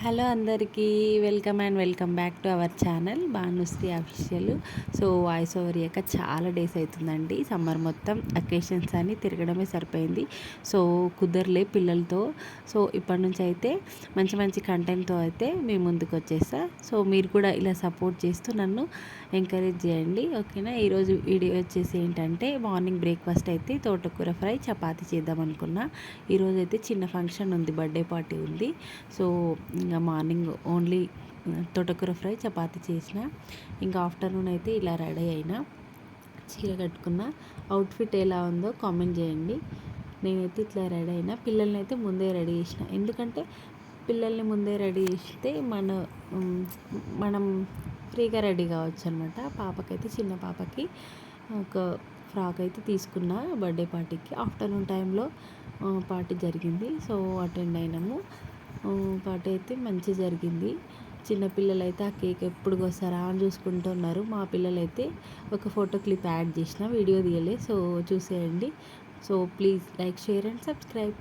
Hello అందరికీ welcome back to our channel Bhanushree official. So voice over ఇయ్యక చాలా days అవుతుందండి. సమ్మర్ మొత్తం అకేషన్స్ అని తిరగడమే సరిపోయింది. సో కుదరలే పిల్లలతో. సో ఇప్పటి నుంచి అయితే మంచి మంచి కంటెంట్తో అయితే మీ ముందుకు వచ్చేస్తా. సో మీరు కూడా ఇలా సపోర్ట్ చేస్తూ నన్ను ఎంకరేజ్ చేయండి, ఓకేనా. ఈరోజు వీడియో వచ్చేసి ఏంటంటే మార్నింగ్ బ్రేక్ఫాస్ట్ అయితే తోటకూర ఫ్రై చపాతి చేద్దాం అనుకున్నా. ఈరోజు అయితే చిన్న ఫంక్షన్ ఉంది, బర్త్డే పార్టీ ఉంది. సో ఇంకా మార్నింగ్ ఓన్లీ తోటకూర ఫ్రై చపాతి చేసిన. ఇంకా ఆఫ్టర్నూన్ అయితే ఇలా రెడీ అయినా, చీర కట్టుకున్న. అవుట్ఫిట్ ఎలా ఉందో కామెంట్ చేయండి. నేనైతే ఇట్లా రెడీ అయినా. పిల్లల్ని అయితే ముందే రెడీ చేసిన, ఎందుకంటే పిల్లల్ని ముందే రెడీ చేస్తే మనం ఫ్రీగా రెడీ కావచ్చు అనమాట. పాపకైతే చిన్న పాపకి ఒక ఫ్రాక్ అయితే తీసుకున్న బర్త్డే పార్టీకి. ఆఫ్టర్నూన్ టైంలో పార్టీ జరిగింది, సో అటెండ్ అయినాము. పార్టీ అయితే మంచి జరిగింది. చిన్నపిల్లలు అయితే ఆ కేక్ ఎప్పుడు వస్తారా అని చూసుకుంటున్నారు. మా పిల్లలైతే ఒక ఫోటో క్లిప్ యాడ్ చేసిన, వీడియో తీయలే. సో చూసేయండి. So please like, share and subscribe.